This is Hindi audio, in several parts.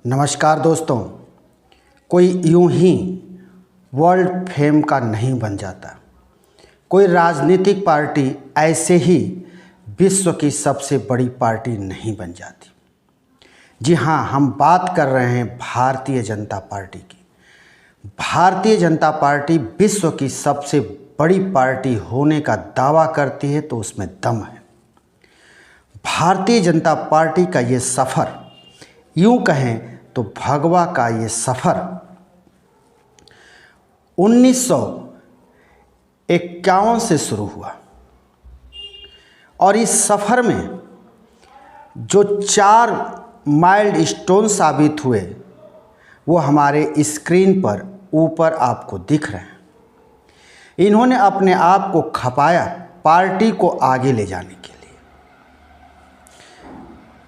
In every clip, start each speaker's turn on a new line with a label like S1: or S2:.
S1: नमस्कार दोस्तों। कोई यूं ही वर्ल्ड फेम का नहीं बन जाता। कोई राजनीतिक पार्टी ऐसे ही विश्व की सबसे बड़ी पार्टी नहीं बन जाती। जी हाँ, हम बात कर रहे हैं भारतीय जनता पार्टी की। भारतीय जनता पार्टी विश्व की सबसे बड़ी पार्टी होने का दावा करती है तो उसमें दम है। भारतीय जनता पार्टी का ये सफ़र, यूं कहें तो भगवा का ये सफ़र 1951 से शुरू हुआ और इस सफ़र में जो 4 माइल्ड स्टोन साबित हुए वो हमारे स्क्रीन पर ऊपर आपको दिख रहे हैं। इन्होंने अपने आप को खपाया पार्टी को आगे ले जाने के लिए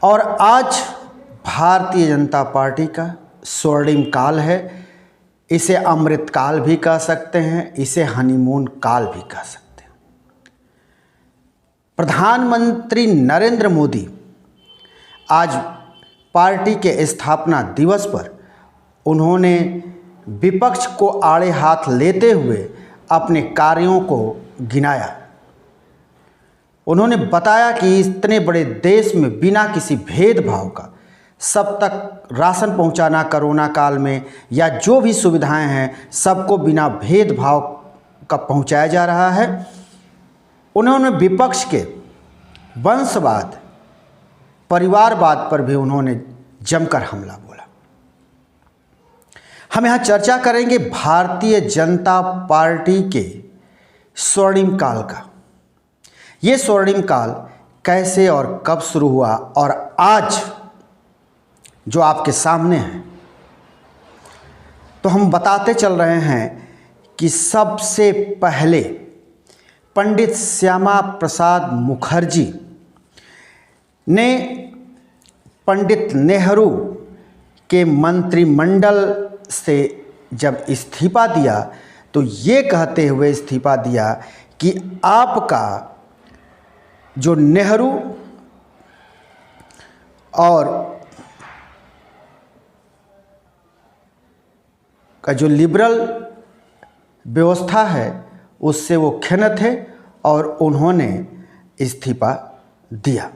S1: और आज भारतीय जनता पार्टी का स्वर्णिम काल है। इसे अमृत काल भी कह सकते हैं, इसे हनीमून काल भी कह सकते हैं। प्रधानमंत्री नरेंद्र मोदी आज पार्टी के स्थापना दिवस पर उन्होंने विपक्ष को आड़े हाथ लेते हुए अपने कार्यों को गिनाया। उन्होंने बताया कि इतने बड़े देश में बिना किसी भेदभाव का सब तक राशन पहुंचाना कोरोना काल में या जो भी सुविधाएं हैं सबको बिना भेदभाव का पहुंचाया जा रहा है। उन्होंने विपक्ष के वंशवाद, परिवारवाद पर भी उन्होंने जमकर हमला बोला। हम यहाँ चर्चा करेंगे भारतीय जनता पार्टी के स्वर्णिम काल का। ये स्वर्णिम काल कैसे और कब शुरू हुआ और आज जो आपके सामने है, तो हम बताते चल रहे हैं कि सबसे पहले पंडित श्यामा प्रसाद मुखर्जी ने पंडित नेहरू के मंत्रिमंडल से जब इस्तीफा दिया तो ये कहते हुए इस्तीफा दिया कि आपका जो नेहरू और का जो लिबरल व्यवस्था है उससे वो खिन्न थे और उन्होंने इस्तीफा दिया।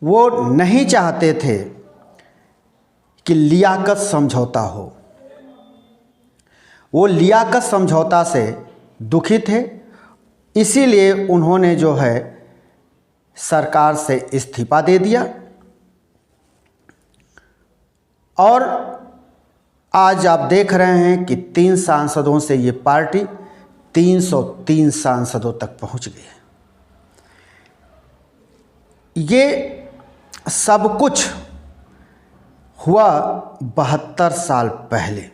S1: वो नहीं चाहते थे कि लियाकत समझौता हो। वो लियाकत समझौता से दुखी थे, इसीलिए उन्होंने जो है सरकार से इस्तीफा दे दिया और आज आप देख रहे हैं कि 3 सांसदों से ये पार्टी 303 सांसदों तक पहुंच गई है। ये सब कुछ हुआ 72 साल पहले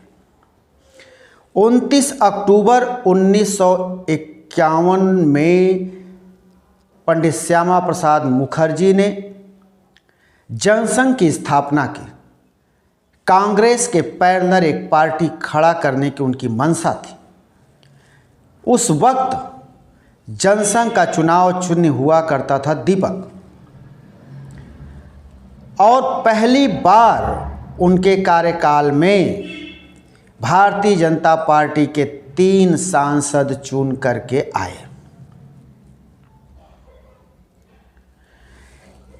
S1: 29 अक्टूबर 1951 में पंडित श्यामा प्रसाद मुखर्जी ने जनसंघ की स्थापना की। कांग्रेस के पैरेलल एक पार्टी खड़ा करने की उनकी मंशा थी। उस वक्त जनसंघ का चुनाव चिन्ह हुआ करता था दीपक और पहली बार उनके कार्यकाल में भारतीय जनता पार्टी के 3 सांसद चुन करके आए।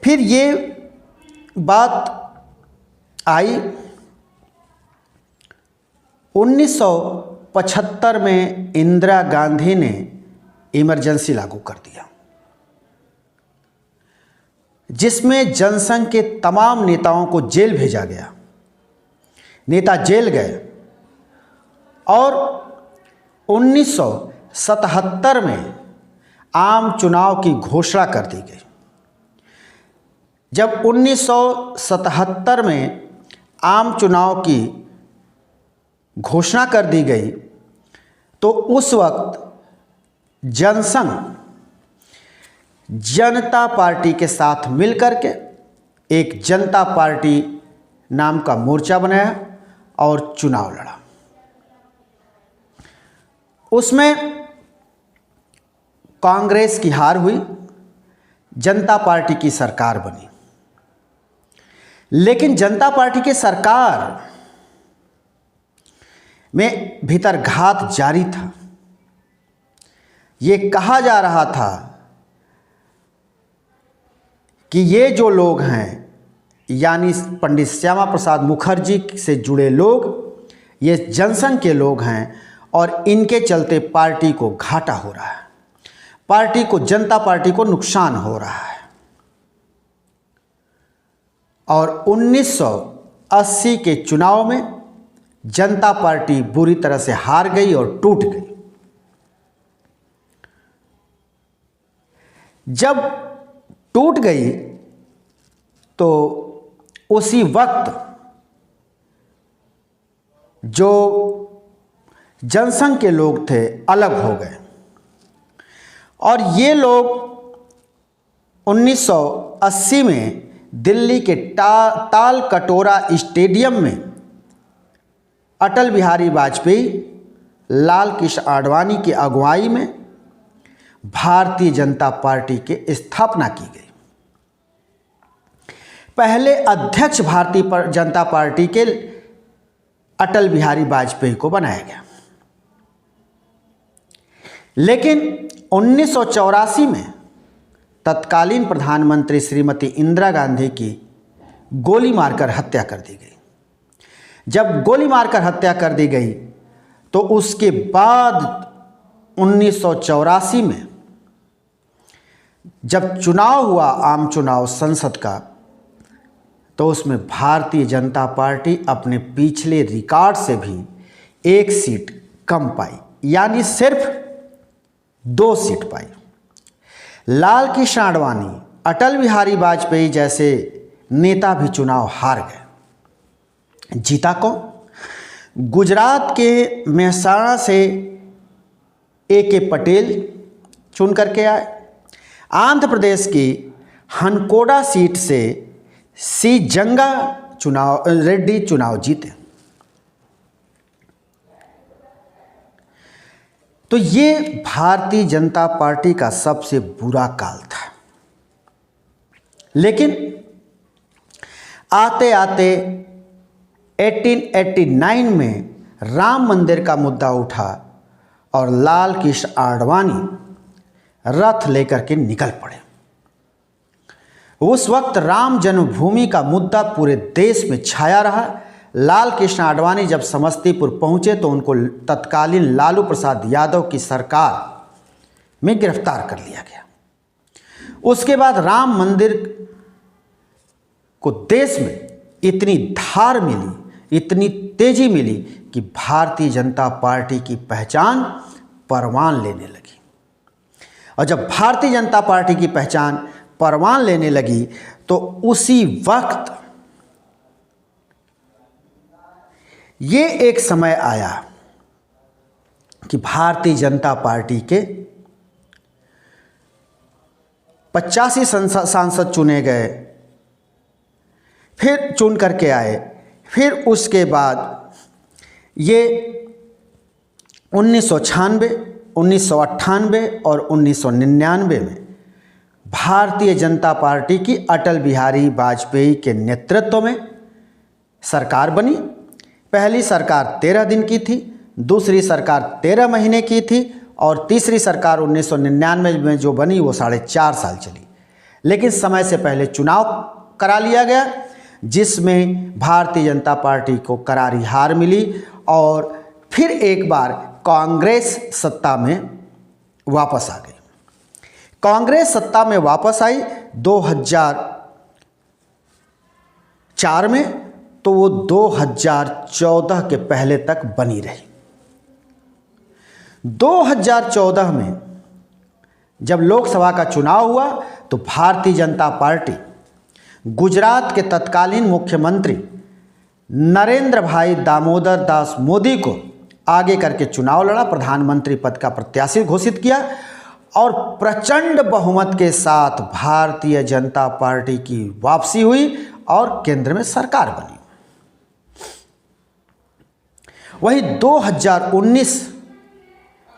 S1: फिर ये बात आई 1975 में इंदिरा गांधी ने इमरजेंसी लागू कर दिया, जिसमें जनसंघ के तमाम नेताओं को जेल भेजा गया। नेता जेल गए और 1977 में आम चुनाव की घोषणा कर दी गई। जब 1977 में आम चुनाव की घोषणा कर दी गई तो उस वक्त जनसंघ जनता पार्टी के साथ मिलकर के एक जनता पार्टी नाम का मोर्चा बनाया और चुनाव लड़ा। उसमें कांग्रेस की हार हुई, जनता पार्टी की सरकार बनी। लेकिन जनता पार्टी की सरकार में भीतर घात जारी था। ये कहा जा रहा था कि ये जो लोग हैं, यानी पंडित श्यामा प्रसाद मुखर्जी से जुड़े लोग, ये जनसंघ के लोग हैं और इनके चलते पार्टी को घाटा हो रहा है, पार्टी को, जनता पार्टी को नुकसान हो रहा है। और 1980 के चुनाव में जनता पार्टी बुरी तरह से हार गई और टूट गई। जब टूट गई तो उसी वक्त जो जनसंघ के लोग थे अलग हो गए और ये लोग 1980 में दिल्ली के ताल कटोरा स्टेडियम में अटल बिहारी वाजपेयी, लाल कृष्ण आडवाणी की अगुवाई में भारतीय जनता पार्टी की स्थापना की गई। पहले अध्यक्ष भारतीय जनता पार्टी के अटल बिहारी वाजपेयी को बनाया गया, लेकिन 1984 में तत्कालीन प्रधानमंत्री श्रीमती इंदिरा गांधी की गोली मारकर हत्या कर दी गई। जब गोली मारकर हत्या कर दी गई तो उसके बाद 1984 में जब चुनाव हुआ, आम चुनाव संसद का, तो उसमें भारतीय जनता पार्टी अपने पिछले रिकॉर्ड से भी एक सीट कम पाई, यानी सिर्फ 2 सीट पाई। लाल कृष्ण आडवाणी, अटल बिहारी वाजपेयी जैसे नेता भी चुनाव हार गए। जीता कौन? गुजरात के मेहसाणा से A.K. पटेल चुन करके आए। आंध्र प्रदेश की हनकोडा सीट से सी जंगा रेड्डी चुनाव जीते। तो ये भारतीय जनता पार्टी का सबसे बुरा काल था। लेकिन आते आते 1889 में राम मंदिर का मुद्दा उठा और लाल कृष्ण आडवाणी रथ लेकर के निकल पड़े। उस वक्त राम जन्मभूमि का मुद्दा पूरे देश में छाया रहा। लाल कृष्ण आडवाणी जब समस्तीपुर पहुंचे तो उनको तत्कालीन लालू प्रसाद यादव की सरकार में गिरफ्तार कर लिया गया। उसके बाद राम मंदिर को देश में इतनी धार मिली, इतनी तेजी मिली कि भारतीय जनता पार्टी की पहचान परवान लेने लगी। और जब भारतीय जनता पार्टी की पहचान परवान लेने लगी तो उसी वक्त ये एक समय आया कि भारतीय जनता पार्टी के 85 सांसद चुने गए, फिर चुन करके आए। फिर उसके बाद ये 1996, 1998 और 1999 में भारतीय जनता पार्टी की अटल बिहारी वाजपेयी के नेतृत्व में सरकार बनी। पहली सरकार 13 दिन की थी, दूसरी सरकार 13 महीने की थी और तीसरी सरकार 1999 में जो बनी वो 4.5 साल चली। लेकिन समय से पहले चुनाव करा लिया गया जिसमें भारतीय जनता पार्टी को करारी हार मिली और फिर एक बार कांग्रेस सत्ता में वापस आ गई। कांग्रेस सत्ता में वापस आई 2004 में, तो वो 2014 के पहले तक बनी रही। 2014 में जब लोकसभा का चुनाव हुआ तो भारतीय जनता पार्टी गुजरात के तत्कालीन मुख्यमंत्री नरेंद्र भाई दामोदर दास मोदी को आगे करके चुनाव लड़ा, प्रधानमंत्री पद का प्रत्याशी घोषित किया और प्रचंड बहुमत के साथ भारतीय जनता पार्टी की वापसी हुई और केंद्र में सरकार बनी। वहीं 2019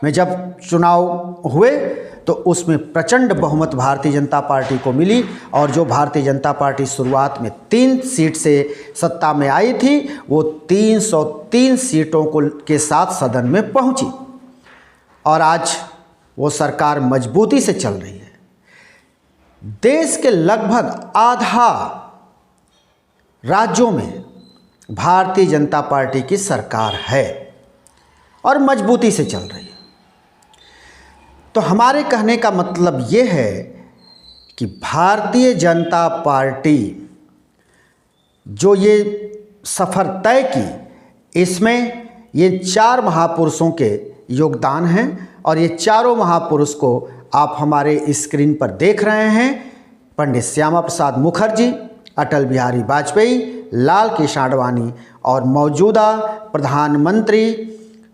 S1: में जब चुनाव हुए तो उसमें प्रचंड बहुमत भारतीय जनता पार्टी को मिली और जो भारतीय जनता पार्टी शुरुआत में 3 सीट से सत्ता में आई थी वो 303 सीटों के साथ सदन में पहुंची और आज वो सरकार मजबूती से चल रही है। देश के लगभग आधा राज्यों में भारतीय जनता पार्टी की सरकार है और मजबूती से चल रही है। तो हमारे कहने का मतलब ये है कि भारतीय जनता पार्टी जो ये सफ़र तय की, इसमें ये 4 महापुरुषों के योगदान हैं और ये चारों महापुरुष को आप हमारे स्क्रीन पर देख रहे हैं। पंडित श्यामा प्रसाद मुखर्जी, अटल बिहारी वाजपेयी, लाल कृष्ण आडवाणी और मौजूदा प्रधानमंत्री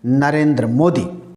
S1: नरेंद्र मोदी।